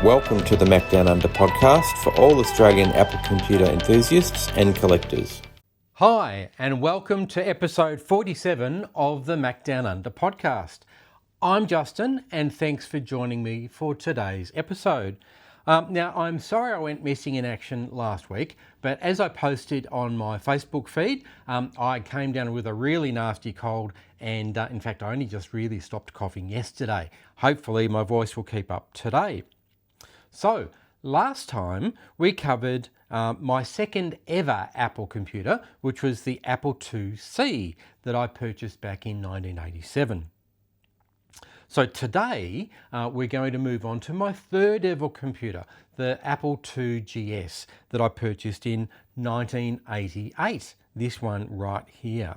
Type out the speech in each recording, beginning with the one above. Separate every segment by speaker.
Speaker 1: Welcome to the Macdownunder Podcast for all Australian Apple computer enthusiasts and collectors.
Speaker 2: Hi, and welcome to episode 47 of the Macdownunder Podcast. I'm Justin, and thanks for joining me for today's episode. Now, I'm sorry I went missing in action last week, but as I posted on my Facebook feed, I came down with a really nasty cold, and in fact, I only just really stopped coughing yesterday. Hopefully, my voice will keep up today. So, last time we covered my second ever Apple computer, which was the Apple IIc that I purchased back in 1987. So today we're going to move on to my third ever computer, the Apple IIgs that I purchased in 1988, this one right here.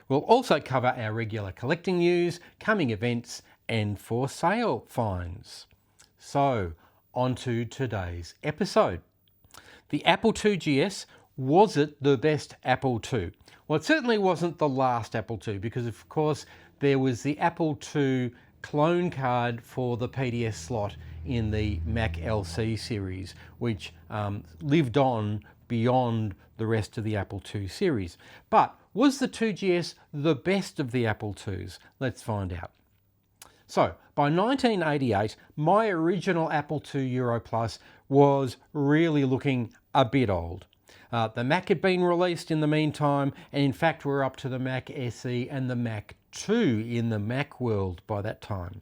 Speaker 2: We'll also cover our regular collecting news, coming events and for sale finds. So, on to today's episode. The Apple IIgs, was it the best Apple II? Well, it certainly wasn't the last Apple II because, of course, there was the Apple II clone card for the PDS slot in the Mac LC series, which lived on beyond the rest of the Apple II series. But was the IIgs the best of the Apple IIs? Let's find out. So, by 1988, my original Apple II Euro Plus was really looking a bit old. The Mac had been released in the meantime, and in fact we're up to the Mac SE and the Mac II in the Mac world by that time.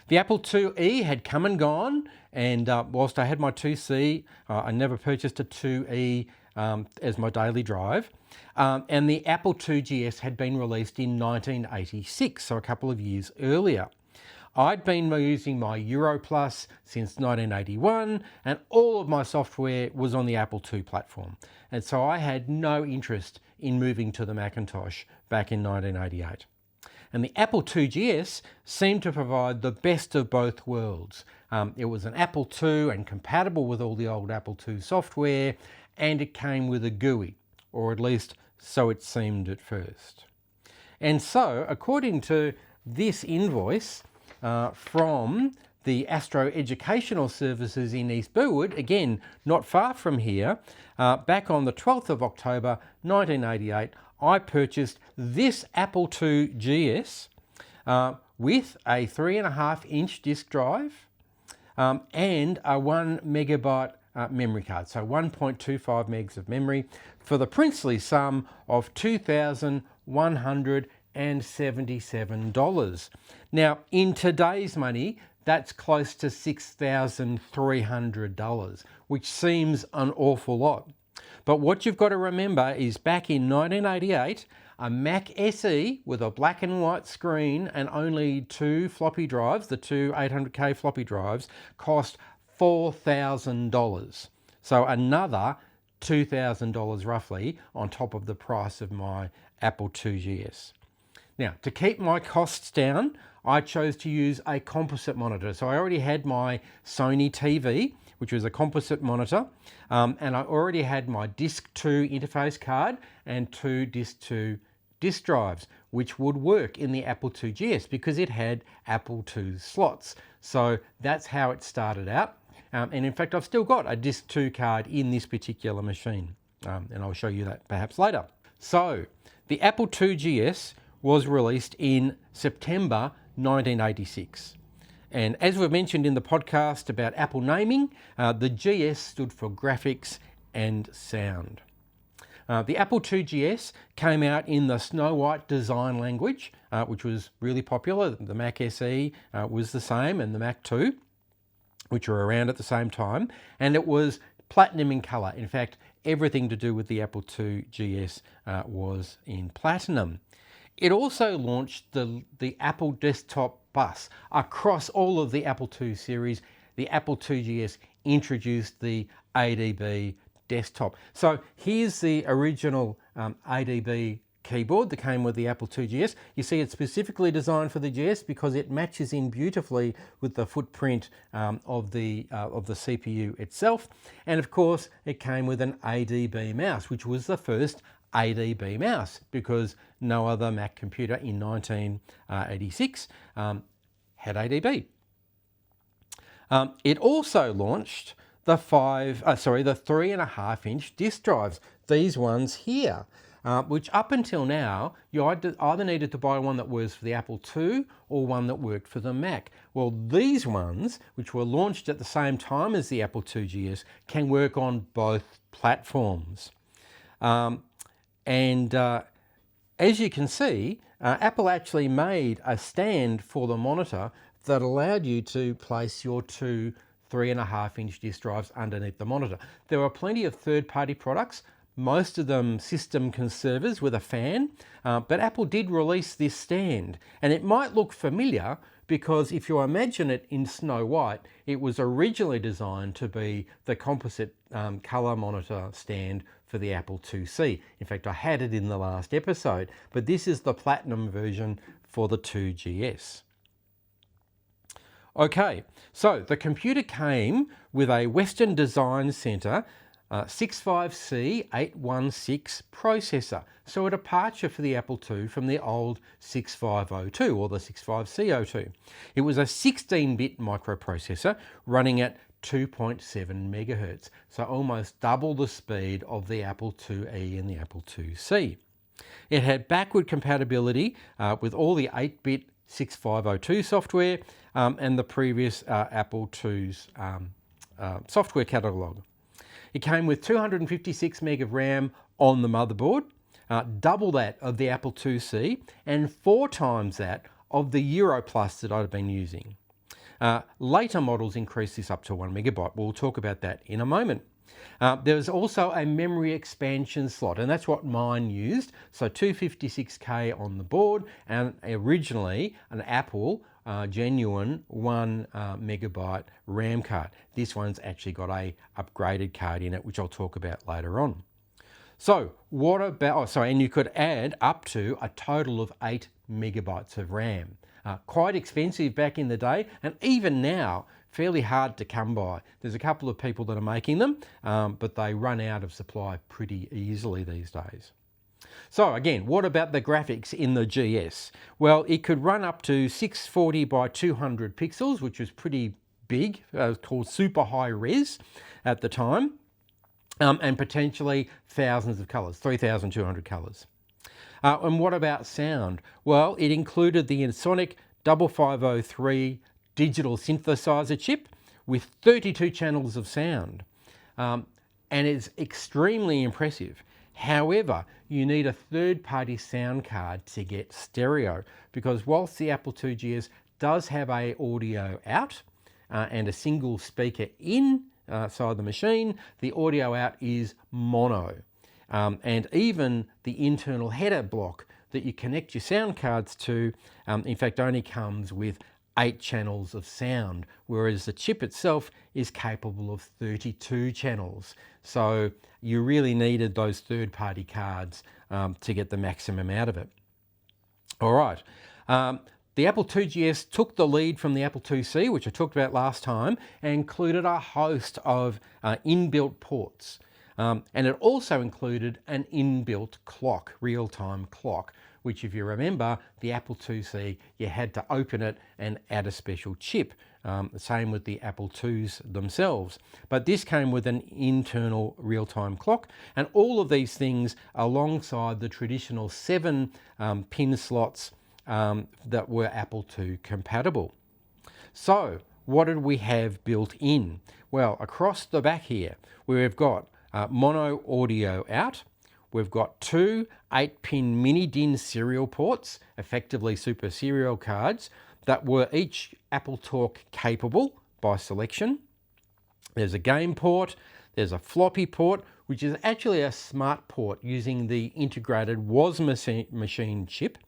Speaker 2: The Apple IIe had come and gone, and whilst I had my IIc, I never purchased a IIe as my daily drive. And the Apple IIgs had been released in 1986, so a couple of years earlier. I'd been using my Euro Plus since 1981, and all of my software was on the Apple II platform. And so I had no interest in moving to the Macintosh back in 1988. And the Apple IIgs seemed to provide the best of both worlds. It was an Apple II and compatible with all the old Apple II software, and it came with a GUI, or at least so it seemed at first. And so, according to this invoice, from the Astro Educational Services in East Burwood, again, not far from here, back on the 12th of October 1988, I purchased this Apple IIgs with a 3.5-inch disk drive and a 1 megabyte memory card, so 1.25 megs of memory, for the princely sum of $2,177. Now, in today's money, that's close to $6,300, which seems an awful lot. But what you've got to remember is back in 1988, a Mac SE with a black and white screen and only two floppy drives, the two 800K floppy drives, cost $4,000. So another $2,000 roughly on top of the price of my Apple IIgs. Now, to keep my costs down, I chose to use a composite monitor. So I already had my Sony TV, which was a composite monitor, and I already had my Disk 2 interface card and two Disk 2 disk drives, which would work in the Apple IIgs because it had Apple II slots. So that's how it started out. And in fact, I've still got a Disk 2 card in this particular machine, and I'll show you that perhaps later. So the Apple IIgs was released in September 1986. And as we've mentioned in the podcast about Apple naming, the GS stood for graphics and sound. The Apple IIgs came out in the Snow White design language, which was really popular. The Mac SE was the same, and the Mac II, which were around at the same time. And it was platinum in colour. In fact, everything to do with the Apple IIgs was in platinum. It also launched the Apple Desktop Bus. Across all of the Apple II series, the Apple IIgs introduced the ADB desktop. So here's the original ADB keyboard that came with the Apple IIgs. You see it's specifically designed for the GS because it matches in beautifully with the footprint of the CPU itself. And of course, it came with an ADB mouse, which was the first ADB mouse because no other Mac computer in 1986 had ADB. It also launched the 3.5-inch disk drives. These ones here, which up until now, you either needed to buy one that was for the Apple II or one that worked for the Mac. Well, these ones, which were launched at the same time as the Apple IIgs, can work on both platforms. As you can see, Apple actually made a stand for the monitor that allowed you to place your two 3.5-inch disk drives underneath the monitor. There are plenty of third-party products, most of them system conservers with a fan, but Apple did release this stand, and it might look familiar because if you imagine it in Snow White, it was originally designed to be the composite colour monitor stand for the Apple IIc. In fact, I had it in the last episode, but this is the platinum version for the 2GS. Okay, so the computer came with a Western Design Center 65C816 processor, so a departure for the Apple II from the old 6502 or the 65C02. It was a 16-bit microprocessor running at 2.7 megahertz, so almost double the speed of the Apple IIe and the Apple IIc. It had backward compatibility with all the 8-bit 6502 software and the previous Apple II's software catalogue. It came with 256 meg of RAM on the motherboard, double that of the Apple IIc, and 4 times that of the Euro Plus that I've been using. Later models increased this up to 1 megabyte. We'll talk about that in a moment. There was also a memory expansion slot, and that's what mine used. So 256K on the board, and originally an Apple genuine 1 megabyte RAM card. This one's actually got a upgraded card in it, which I'll talk about later on. So what about, and you could add up to a total of 8 megabytes of RAM. Quite expensive back in the day, and even now, fairly hard to come by. There's a couple of people that are making them, but they run out of supply pretty easily these days. So again, what about the graphics in the GS? Well, it could run up to 640 by 200 pixels, which was pretty big. It was called super high res at the time, and potentially thousands of colors, 3,200 colors. And what about sound? Well, it included the Ensoniq 5503 digital synthesizer chip with 32 channels of sound, and it's extremely impressive. However, you need a third-party sound card to get stereo, because whilst the Apple IIgs does have an audio out and a single speaker inside the machine, the audio out is mono. And even the internal header block that you connect your sound cards to, in fact, only comes with 8 channels of sound, whereas the chip itself is capable of 32 channels. So you really needed those third-party cards to get the maximum out of it. All right. The Apple IIgs took the lead from the Apple IIc, which I talked about last time, and included a host of inbuilt ports. And it also included an inbuilt clock, real-time clock, which, if you remember, the Apple IIc, you had to open it and add a special chip. Same with the Apple IIs themselves. But this came with an internal real-time clock, and all of these things alongside the traditional 7 pin slots that were Apple II compatible. So what did we have built in? Well, across the back here, we've got mono audio out. We've got 2 8-pin mini DIN serial ports, effectively super serial cards, that were each Apple Talk capable by selection. There's a game port, there's a floppy port, which is actually a smart port using the integrated WAS machine chip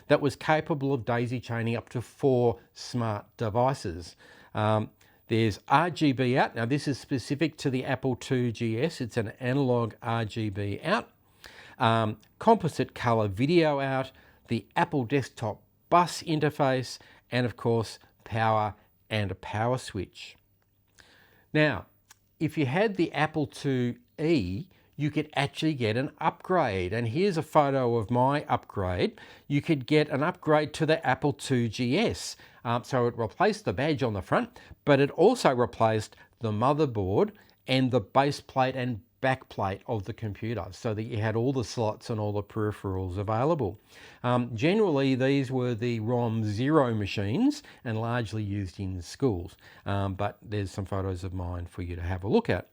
Speaker 2: that was capable of daisy chaining up to 4 smart devices. There's RGB out. Now this is specific to the Apple IIgs. It's an analog RGB out. Composite color video out, the Apple desktop bus interface, and of course power and a power switch. Now, if you had the Apple IIe, you could actually get an upgrade. And here's a photo of my upgrade. You could get an upgrade to the Apple IIgs. So it replaced the badge on the front, but it also replaced the motherboard and the base plate and back plate of the computer, so that you had all the slots and all the peripherals available. Generally, these were the ROM 0 machines and largely used in schools, but there's some photos of mine for you to have a look at.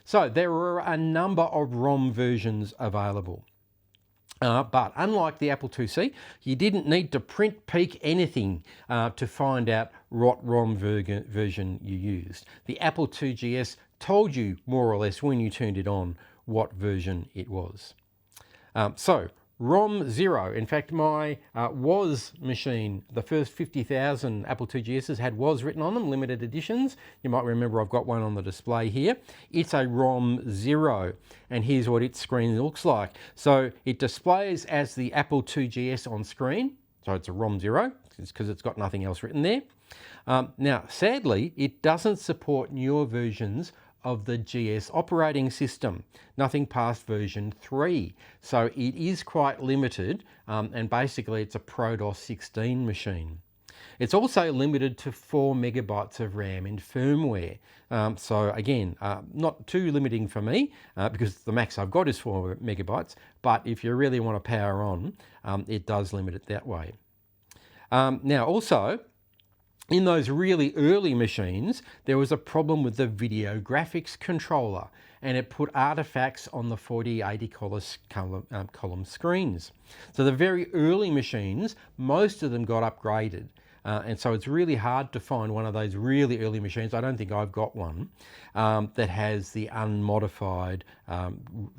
Speaker 2: So there were a number of ROM versions available. But unlike the Apple IIc, you didn't need to print peek anything to find out what ROM version you used. The Apple IIgs told you more or less when you turned it on what version it was. So ROM 0, in fact my WAS machine, the first 50,000 Apple IIgs had WAS written on them, limited editions. You might remember I've got one on the display here. It's a ROM 0, and here's what its screen looks like. So it displays as the Apple IIgs on screen, so it's a ROM 0, it's because it's got nothing else written there. Now sadly it doesn't support newer versions of the GS operating system, nothing past version 3. So it is quite limited, and basically it's a ProDOS 16 machine. It's also limited to 4 megabytes of RAM in firmware. So again, not too limiting for me, because the max I've got is 4 megabytes, but if you really want to power on, it does limit it that way. Now also, in those really early machines, there was a problem with the video graphics controller, and it put artifacts on the 4080 column screens. So the very early machines, most of them got upgraded. And so it's really hard to find one of those really early machines. I don't think I've got one that has the unmodified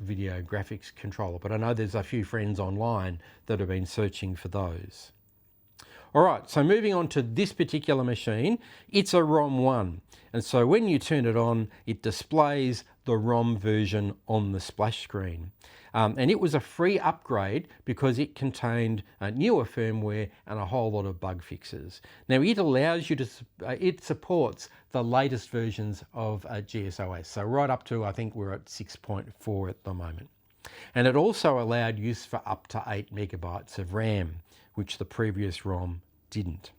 Speaker 2: video graphics controller, but I know there's a few friends online that have been searching for those. All right, so moving on to this particular machine, it's a ROM 1. And so when you turn it on, it displays the ROM version on the splash screen. And it was a free upgrade because it contained newer firmware and a whole lot of bug fixes. Now it allows you to, it supports the latest versions of GSOS. So right up to, I think we're at 6.4 at the moment. And it also allowed use for up to 8 megabytes of RAM, which the previous ROM didn't.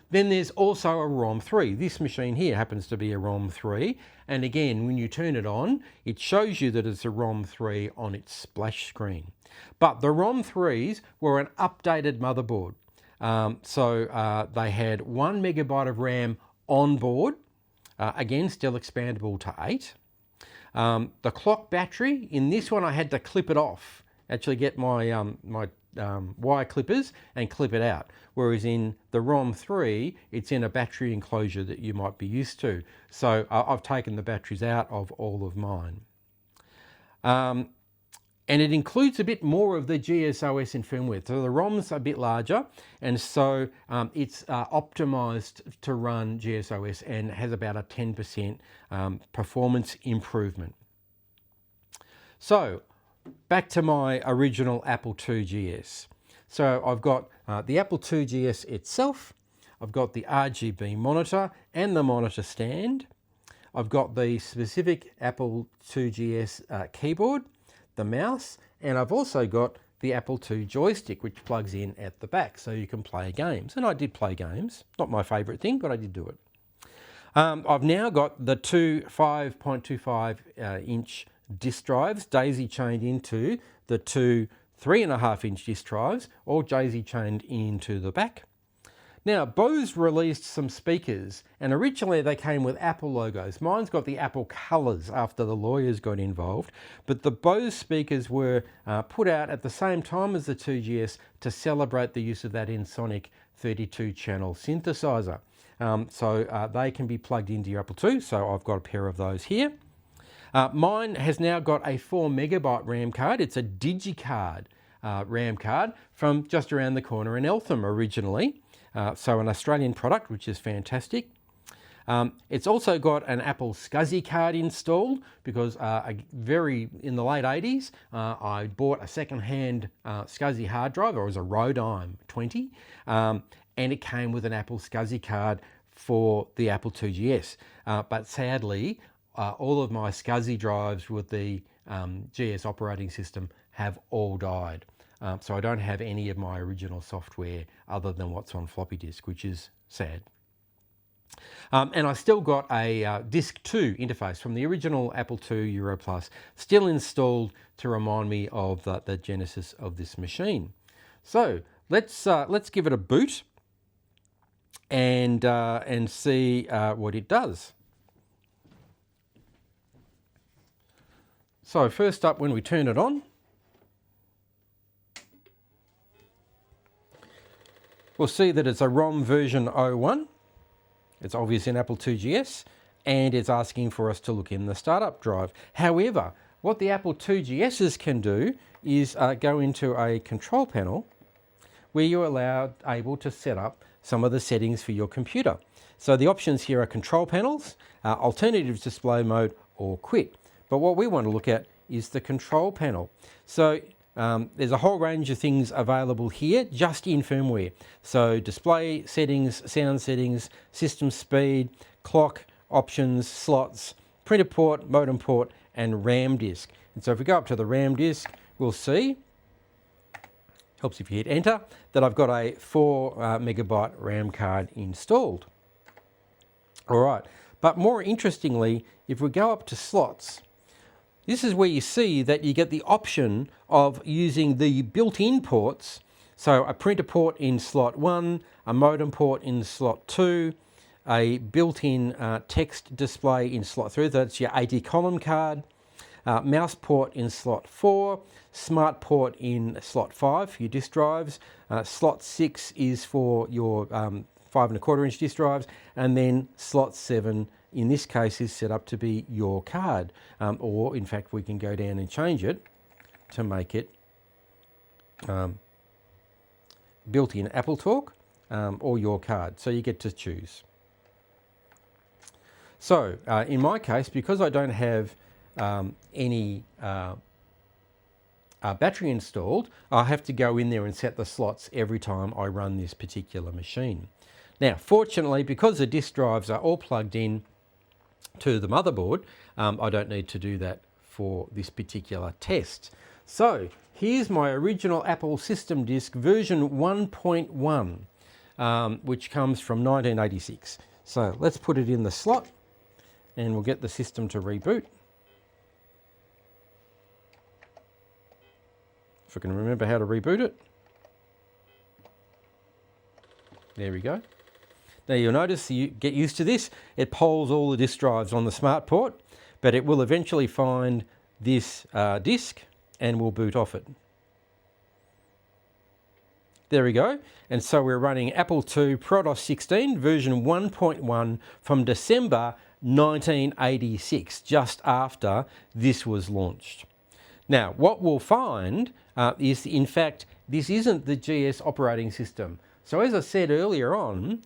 Speaker 2: Then there's also a ROM 3. This machine here happens to be a ROM 3. And again, when you turn it on, it shows you that it's a ROM 3 on its splash screen. But the ROM 3s were an updated motherboard. They had 1 megabyte of RAM on board. Again, still expandable to 8. The clock battery, in this one I had to clip it off, actually get my wire clippers and clip it out. Whereas in the ROM 3, it's in a battery enclosure that you might be used to. So I've taken the batteries out of all of mine. And it includes a bit more of the GSOS in firmware. So the ROM's a bit larger, and so it's optimized to run GSOS and has about a 10% performance improvement. So back to my original Apple IIgs. So I've got the Apple IIgs itself, I've got the RGB monitor and the monitor stand, I've got the specific Apple IIgs keyboard, the mouse, and I've also got the Apple II joystick, which plugs in at the back so you can play games. And I did play games, not my favourite thing, but I did do it. I've now got the two 5.25 inch disk drives daisy chained into the two 3.5 inch disk drives, all daisy chained into the back. Now, Bose released some speakers, and originally they came with Apple logos. Mine's got the Apple colours after the lawyers got involved, but the Bose speakers were put out at the same time as the 2GS to celebrate the use of that Ensoniq 32-channel synthesizer. So they can be plugged into your Apple II, so I've got a pair of those here. Mine has now got a 4 megabyte RAM card. It's a DigiCard RAM card from just around the corner in Eltham originally. So an Australian product, which is fantastic. It's also got an Apple SCSI card installed because in the late 80s, I bought a second-hand SCSI hard drive. It was a Rodime 20, and it came with an Apple SCSI card for the Apple IIgs. But sadly, all of my SCSI drives with the GS operating system have all died. So I don't have any of my original software other than what's on floppy disk, which is sad. And I still got a Disk 2 interface from the original Apple II Euro Plus still installed to remind me of the genesis of this machine. So let's give it a boot and see what it does. So first up, when we turn it on, we'll see that it's a ROM version 01. It's obvious in Apple IIgs, and it's asking for us to look in the startup drive. However, what the Apple IIgs can do is go into a control panel where you're able to set up some of the settings for your computer. So the options here are control panels, alternative display mode, or quit. But what we want to look at is the control panel. So there's a whole range of things available here just in firmware. So display settings, sound settings, system speed, clock, options, slots, printer port, modem port, and RAM disk. And so if we go up to the RAM disk, we'll see, helps if you hit enter, that I've got a 4 megabyte RAM card installed. All right, but more interestingly, if we go up to slots, this is where you see that you get the option of using the built-in ports. So a printer port in slot 1, a modem port in slot 2, a built-in text display in slot 3, that's your 80 column card, mouse port in slot 4, smart port in slot 5 for your disk drives, slot 6 is for your 5¼ inch disk drives, and then slot 7 in this case is set up to be your card, or in fact we can go down and change it to make it built-in Apple Talk or your card, so you get to choose. So in my case, because I don't have any battery installed, I have to go in there and set the slots every time I run this particular machine. Now fortunately, because the disk drives are all plugged in to the motherboard, I don't need to do that for this particular test. So here's my original Apple system disk version 1.1, which comes from 1986. So let's put it in the slot and we'll get the system to reboot. If I can remember how to reboot it. There we go. Now you'll notice, you get used to this, it polls all the disk drives on the smart port, but it will eventually find this disk and will boot off it. There we go. And so we're running Apple II ProDOS 16 version 1.1 from December 1986, just after this was launched. Now what we'll find is, in fact, this isn't the GS operating system. So as I said earlier on,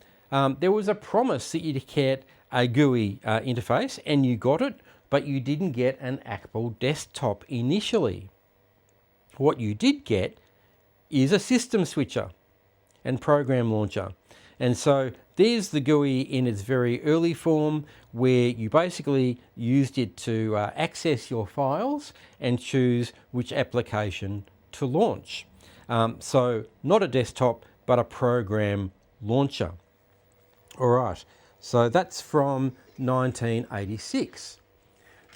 Speaker 2: there was a promise that you'd get a GUI interface, and you got it, but you didn't get an Apple desktop initially. What you did get is a system switcher and program launcher. And so there's the GUI in its very early form, where you basically used it to access your files and choose which application to launch. So not a desktop, but a program launcher. All right, so that's from 1986.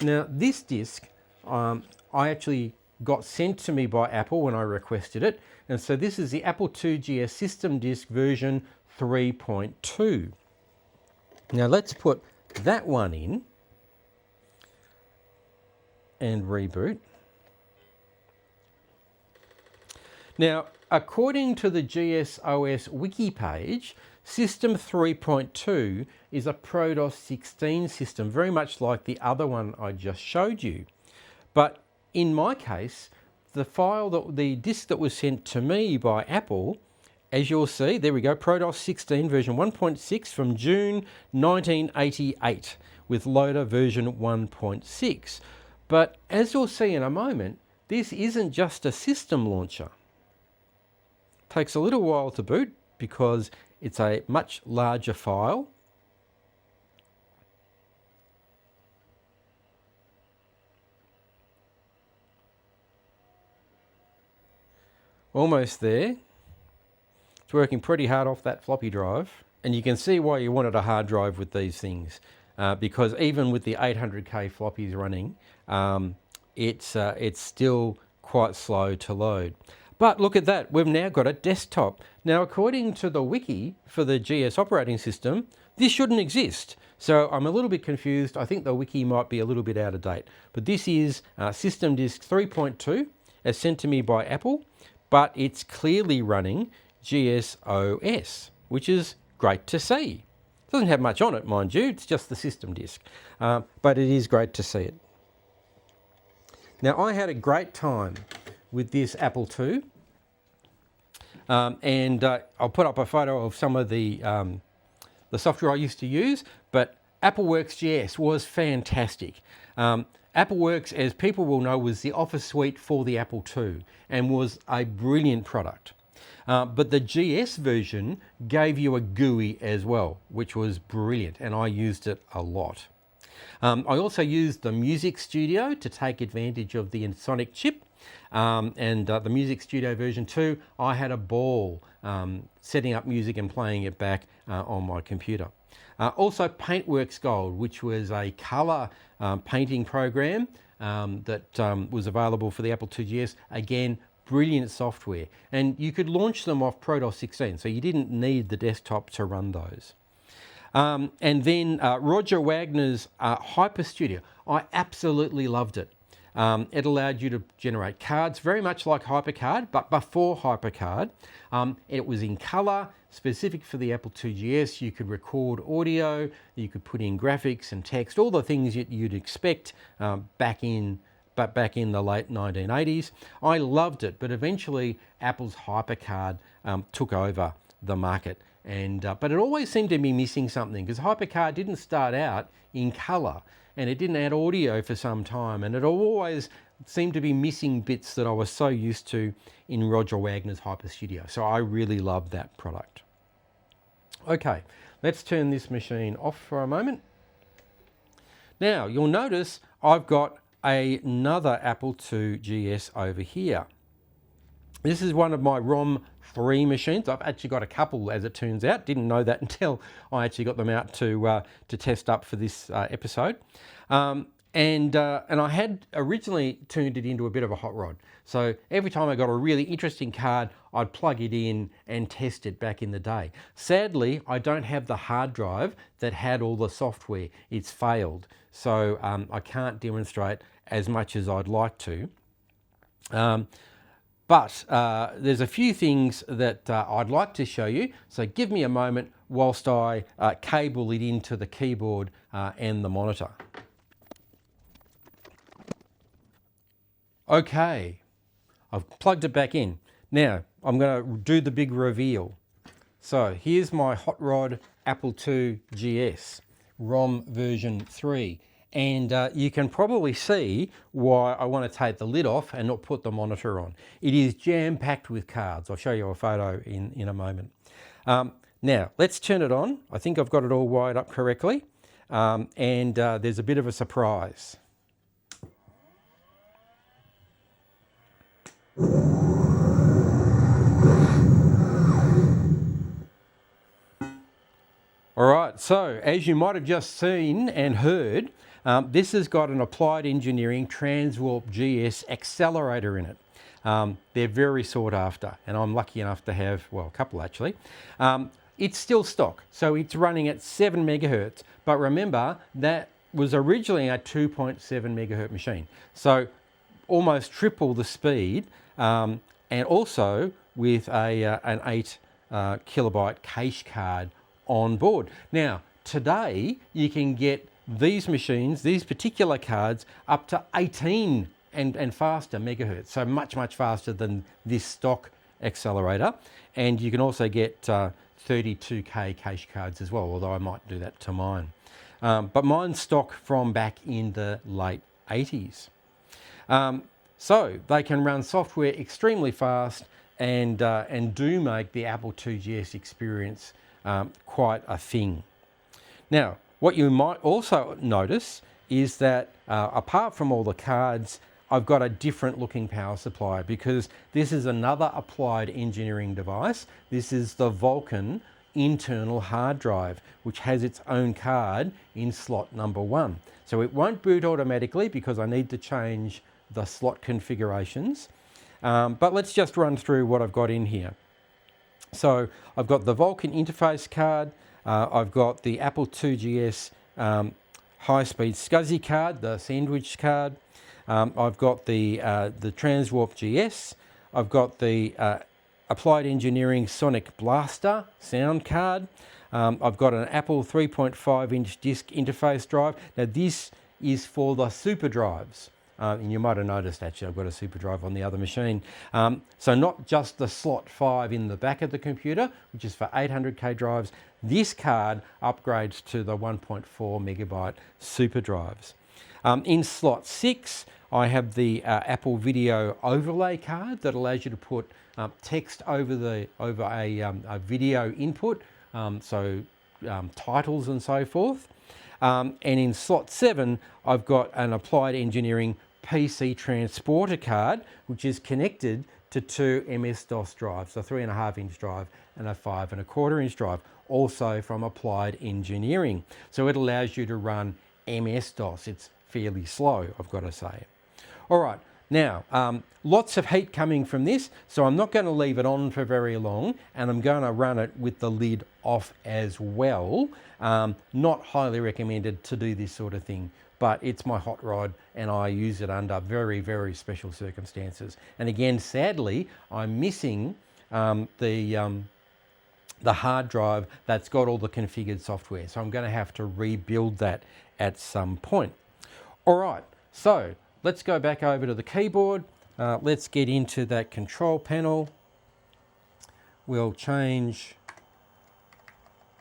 Speaker 2: Now this disk, I actually got sent to me by Apple when I requested it. And so this is the Apple IIgs system disk version 3.2. Now let's put that one in and reboot. Now, according to the GSOS wiki page, System 3.2 is a ProDOS 16 system, very much like the other one I just showed you. But in my case, the disk that was sent to me by Apple, as you'll see, there we go, ProDOS 16 version 1.6 from June 1988 with loader version 1.6. But as you'll see in a moment, this isn't just a system launcher. It takes a little while to boot because it's a much larger file. Almost there. It's working pretty hard off that floppy drive. And you can see why you wanted a hard drive with these things. Because even with the 800K floppies running, it's still quite slow to load. But look at that, we've now got a desktop. Now, according to the wiki for the GS operating system, this shouldn't exist. So I'm a little bit confused. I think the wiki might be a little bit out of date. But this is System Disk 3.2 as sent to me by Apple, but it's clearly running GS OS, which is great to see. It doesn't have much on it, mind you, it's just the system disk. But it is great to see it. Now, I had a great time with this Apple II. And I'll put up a photo of some of the software I used to use, but AppleWorks GS was fantastic. AppleWorks, as people will know, was the office suite for the Apple II and was a brilliant product. But the GS version gave you a GUI as well, which was brilliant, and I used it a lot. I also used the Music Studio to take advantage of the Sonic chip. And the Music Studio version 2, I had a ball setting up music and playing it back on my computer. Also Paintworks Gold, which was a colour painting program that was available for the Apple II GS. Again, brilliant software. And you could launch them off ProDOS 16, so you didn't need the desktop to run those. And then Roger Wagner's Hyper Studio. I absolutely loved it. It allowed you to generate cards, very much like HyperCard, but before HyperCard. It was in colour, specific for the Apple II GS. You could record audio, you could put in graphics and text, all the things you'd expect back in the late 1980s. I loved it, but eventually Apple's HyperCard took over the market. But it always seemed to be missing something, because HyperCard didn't start out in colour and it didn't add audio for some time, and it always seemed to be missing bits that I was so used to in Roger Wagner's Hyper Studio. So I really loved that product. Okay, let's turn this machine off for a moment. Now, you'll notice I've got another Apple II GS over here. This is one of my ROM 3 machines. I've actually got a couple, as it turns out. Didn't know that until I actually got them out to test up for this episode. And I had originally turned it into a bit of a hot rod. So every time I got a really interesting card, I'd plug it in and test it back in the day. Sadly, I don't have the hard drive that had all the software. It's failed. So I can't demonstrate as much as I'd like to. But there's a few things that I'd like to show you. So give me a moment whilst I cable it into the keyboard and the monitor. Okay, I've plugged it back in. Now I'm going to do the big reveal. So here's my Hot Rod Apple II GS ROM version 3. And you can probably see why I want to take the lid off and not put the monitor on. It is jam-packed with cards. I'll show you a photo in a moment. Now, let's turn it on. I think I've got it all wired up correctly. And there's a bit of a surprise. All right, so as you might have just seen and heard, this has got an Applied Engineering Transwarp GS accelerator in it. They're very sought after, and I'm lucky enough to have, well, a couple actually. It's still stock, so it's running at 7 megahertz, but remember that was originally a 2.7 megahertz machine. So almost triple the speed, and also with an 8 kilobyte cache card on board. Now, today you can get these machines, these particular cards, up to 18 and faster megahertz, so much faster than this stock accelerator. And you can also get 32K cache cards as well, although I might do that to mine. But mine's stock from back in the late 80s. So they can run software extremely fast and do make the Apple II GS experience quite a thing. Now, what you might also notice is that apart from all the cards, I've got a different looking power supply because this is another applied engineering device. This is the Vulcan internal hard drive, which has its own card in slot number 1. So it won't boot automatically because I need to change the slot configurations. But let's just run through what I've got in here. So I've got the Vulcan interface card, I've got the Apple IIgs high-speed SCSI card, the sandwich card, I've got the Transwarp GS, I've got the Applied Engineering Sonic Blaster sound card, I've got an Apple 3.5-inch disk interface drive. Now this is for the super drives. And you might have noticed actually I've got a super drive on the other machine. So not just the slot 5 in the back of the computer, which is for 800K drives. This card upgrades to the 1.4 megabyte super drives. In slot 6, I have the Apple Video Overlay card that allows you to put text over a video input, titles and so forth. And in slot 7, I've got an Applied Engineering PC Transporter card, which is connected to 2 MS-DOS drives, a 3.5-inch drive and a 5.25-inch drive, also from Applied Engineering. So it allows you to run MS-DOS. It's fairly slow, I've got to say. All right, now, lots of heat coming from this, so I'm not going to leave it on for very long, and I'm going to run it with the lid off as well. Not highly recommended to do this sort of thing, but it's my hot rod and I use it under very, very special circumstances. And again, sadly, I'm missing the hard drive that's got all the configured software. So I'm going to have to rebuild that at some point. All right, so let's go back over to the keyboard. Let's get into that control panel. We'll change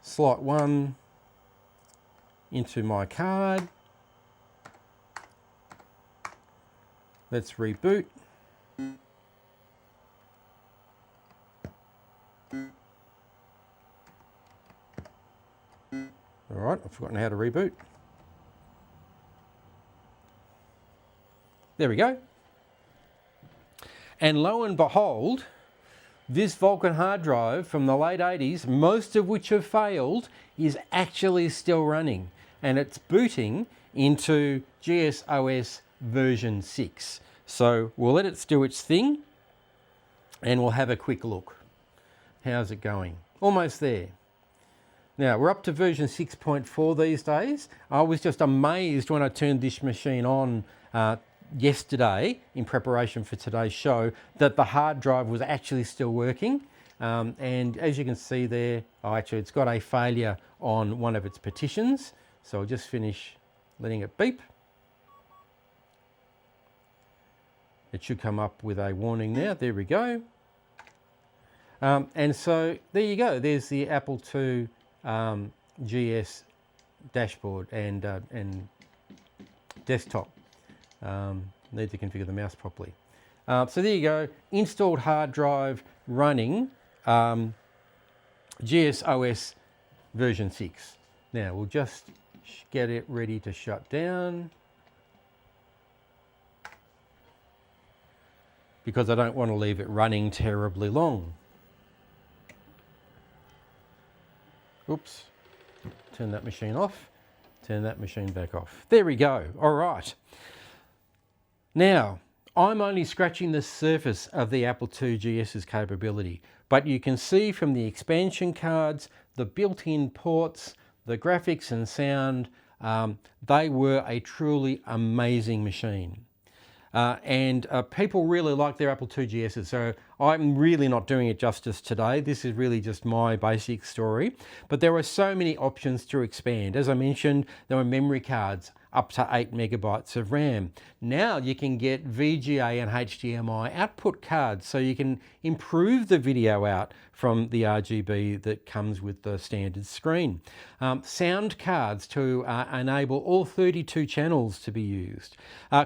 Speaker 2: slot 1 into my card. Let's reboot. All right, I've forgotten how to reboot. There we go. And lo and behold, this Vulcan hard drive from the late 80s, most of which have failed, is actually still running. And it's booting into GSOS version 6. So we'll let it do its thing and we'll have a quick look. How's it going? Almost there. Now we're up to version 6.4 these days. I was just amazed when I turned this machine on yesterday in preparation for today's show that the hard drive was actually still working. And as you can see there, actually it's got a failure on one of its partitions. So I'll just finish letting it beep. It should come up with a warning now. There we go. And so there you go. There's the Apple II GS dashboard and desktop. Need to configure the mouse properly. So there you go. Installed hard drive running GSOS version 6. Now we'll just get it ready to shut down, because I don't want to leave it running terribly long. Oops, turn that machine off, turn that machine back off. There we go, all right. Now, I'm only scratching the surface of the Apple IIgs's capability, but you can see from the expansion cards, the built-in ports, the graphics and sound, they were a truly amazing machine. And people really like their Apple IIgs, so I'm really not doing it justice today. This is really just my basic story. But there were so many options to expand. As I mentioned, there were memory cards up to 8 megabytes of RAM. Now you can get VGA and HDMI output cards, so you can improve the video out from the RGB that comes with the standard screen. Sound cards to enable all 32 channels to be used.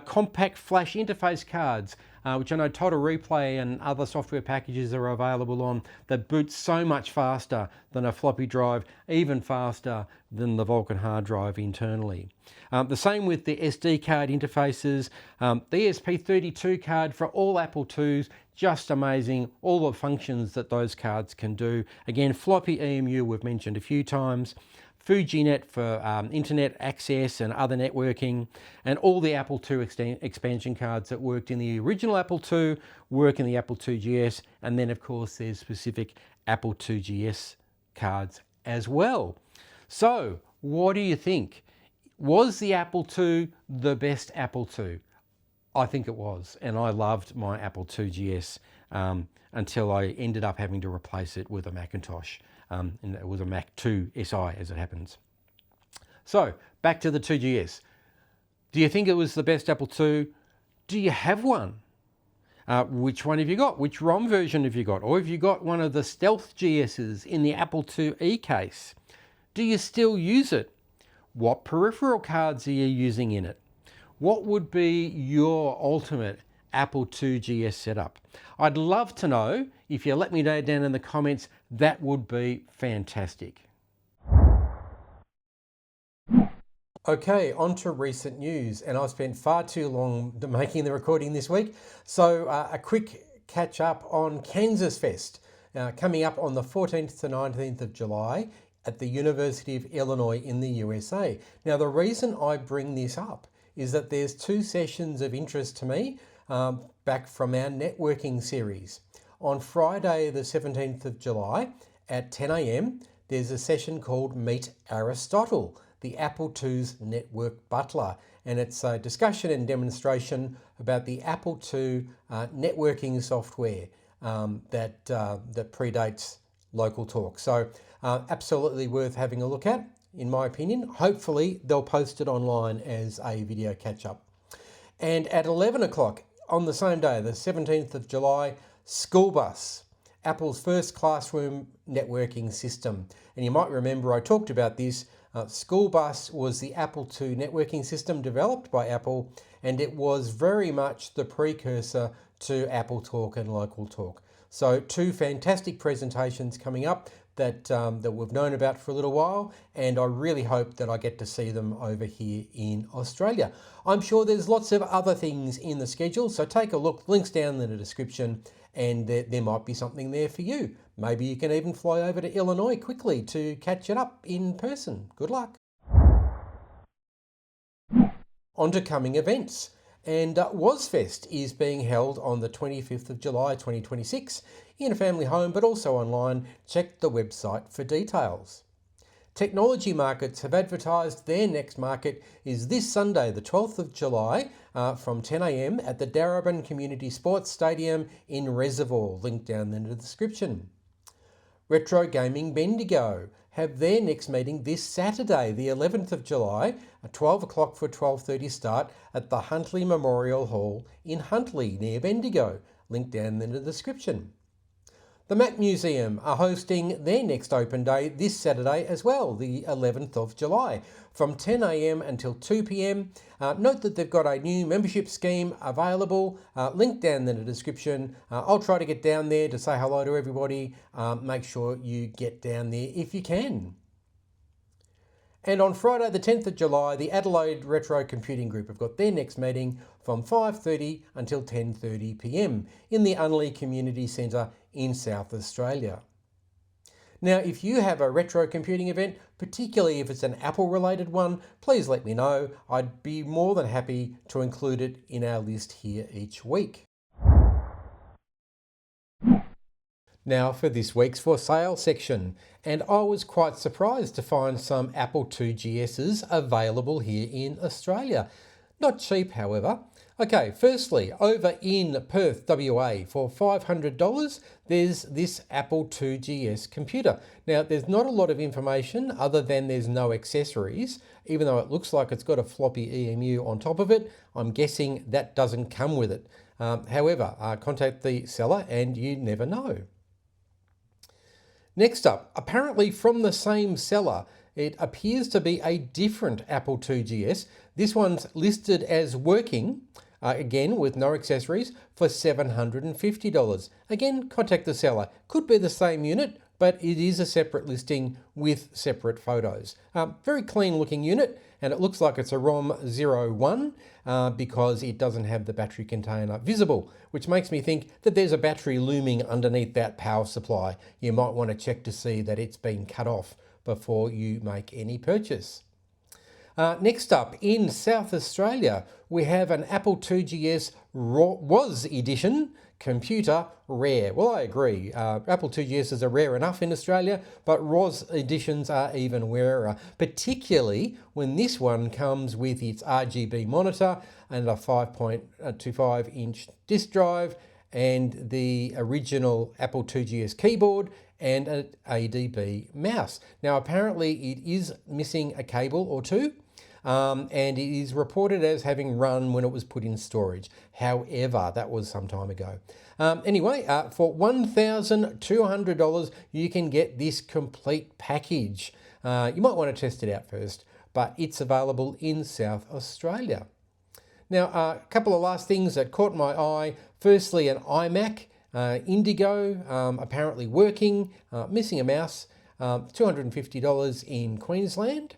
Speaker 2: Compact flash interface cards which I know Total Replay and other software packages are available on, that boots so much faster than a floppy drive, even faster than the Vulkan hard drive internally. The same with the SD card interfaces. The ESP32 card for all Apple IIs, just amazing, all the functions that those cards can do. Again, floppy EMU we've mentioned a few times. FujiNet for internet access and other networking, and all the Apple II expansion cards that worked in the original Apple II work in the Apple IIgs, and then of course there's specific Apple IIgs cards as well. So what do you think? Was the Apple II the best Apple II? I think it was, and I loved my Apple IIgs until I ended up having to replace it with a Macintosh. And it was a Mac 2 SI as it happens. So back to the 2GS. Do you think it was the best Apple II? Do you have one? Which one have you got? Which ROM version have you got? Or have you got one of the Stealth GSs in the Apple IIe case? Do you still use it? What peripheral cards are you using in it? What would be your ultimate Apple IIgs setup? I'd love to know. If you let me know down in the comments, that would be fantastic. Okay, on to recent news, and I've spent far too long making the recording this week, so a quick catch up on Kansas Fest, coming up on the 14th to 19th of July at the University of Illinois in the USA. Now, the reason I bring this up is that there's two sessions of interest to me back from our networking series. On Friday the 17th of July at 10 a.m, there's a session called Meet Aristotle, the Apple II's network butler, and it's a discussion and demonstration about the Apple II networking software that predates Local Talk. So absolutely worth having a look at, in my opinion. Hopefully they'll post it online as a video catch-up. And at 11 o'clock on the same day, the 17th of July, School Bus, Apple's first classroom networking system. And you might remember I talked about this. School Bus was the Apple II networking system developed by Apple, and it was very much the precursor to Apple Talk and Local Talk. So two fantastic presentations coming up that we've known about for a little while, and I really hope that I get to see them over here in Australia. I'm sure there's lots of other things in the schedule, so take a look, links down in the description, and there might be something there for you. Maybe you can even fly over to Illinois quickly to catch it up in person. Good luck. On to coming events. And WasFest is being held on the 25th of July 2026 in a family home, but also online. Check the website for details. Technology Markets have advertised their next market is this Sunday, the 12th of July, from 10 a.m. at the Darebin Community Sports Stadium in Reservoir, link down in the description. Retro Gaming Bendigo have their next meeting this Saturday, the 11th of July, at 12 o'clock for 12:30 start at the Huntley Memorial Hall in Huntley, near Bendigo, link down in the description. The Mac Museum are hosting their next open day this Saturday as well, the 11th of July, from 10 a.m. until 2 p.m. Note that they've got a new membership scheme available, link down in the description. I'll try to get down there to say hello to everybody. Make sure you get down there if you can. And on Friday the 10th of July, the Adelaide Retro Computing Group have got their next meeting from 5:30 until 10:30 p.m. in the Unley Community Centre in South Australia. Now, if you have a retro computing event, particularly if it's an Apple-related one, please let me know. I'd be more than happy to include it in our list here each week. Now for this week's for sale section, and I was quite surprised to find some Apple IIgs's available here in Australia. Not cheap, however. Okay, firstly, over in Perth, WA, for $500, there's this Apple IIgs computer. Now, there's not a lot of information other than there's no accessories, even though it looks like it's got a floppy EMU on top of it. I'm guessing that doesn't come with it. However, contact the seller and you never know. Next up, apparently from the same seller, it appears to be a different Apple IIgs. This one's listed as working, again with no accessories, for $750. Again, contact the seller. Could be the same unit, but it is a separate listing with separate photos. Very clean looking unit, and it looks like it's a ROM 01 because it doesn't have the battery container visible, which makes me think that there's a battery looming underneath that power supply. You might want to check to see that it's been cut off before you make any purchase. Next up, in South Australia, we have an Apple IIgs WOS edition computer rare. Well, I agree. Apple IIgs are rare enough in Australia, but WOS editions are even rarer, particularly when this one comes with its RGB monitor and a 5.25-inch disk drive and the original Apple IIgs keyboard and an ADB mouse. Now, apparently it is missing a cable or two, and it is reported as having run when it was put in storage. However, that was some time ago. Anyway, for $1,200, you can get this complete package. You might want to test it out first, but it's available in South Australia. Now, a couple of last things that caught my eye. Firstly, an iMac Indigo, apparently working, missing a mouse, $250 in Queensland.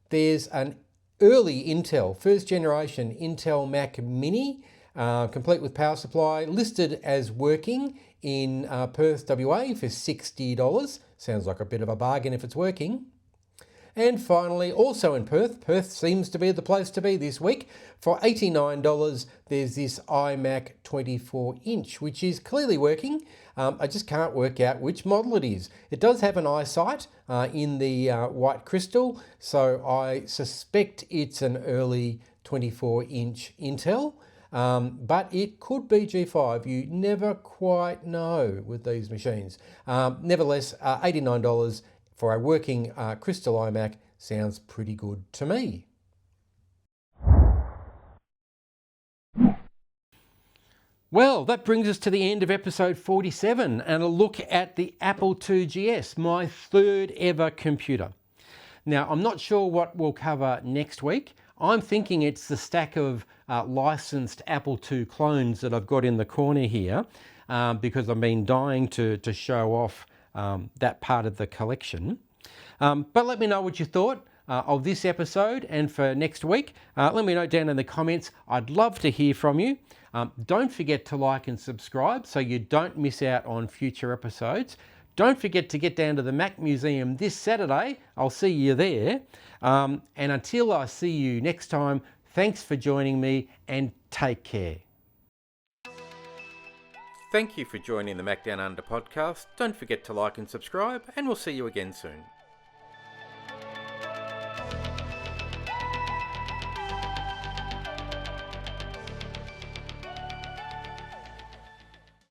Speaker 2: There's an early Intel, first generation Intel Mac Mini, complete with power supply, listed as working in Perth, WA for $60. Sounds like a bit of a bargain if it's working. And finally, also in Perth seems to be the place to be this week. For $89, there's this iMac 24-inch, which is clearly working. I just can't work out which model it is. It does have an eyesight in the white crystal, so I suspect it's an early 24-inch Intel, but it could be G5. You never quite know with these machines. Nevertheless, $89 for a working Crystal iMac sounds pretty good to me. Well, that brings us to the end of episode 47 and a look at the Apple IIgs, my third ever computer. Now, I'm not sure what we'll cover next week. I'm thinking it's the stack of licensed Apple II clones that I've got in the corner here because I've been dying to show off that part of the collection. But let me know what you thought of this episode, and for next week, let me know down in the comments. I'd love to hear from you. Don't forget to like and subscribe so you don't miss out on future episodes. Don't forget to get down to the Mac Museum this Saturday. I'll see you there. And until I see you next time, thanks for joining me and take care. Thank you for joining the Macdownunder Podcast. Don't forget to like and subscribe, and we'll see you again soon.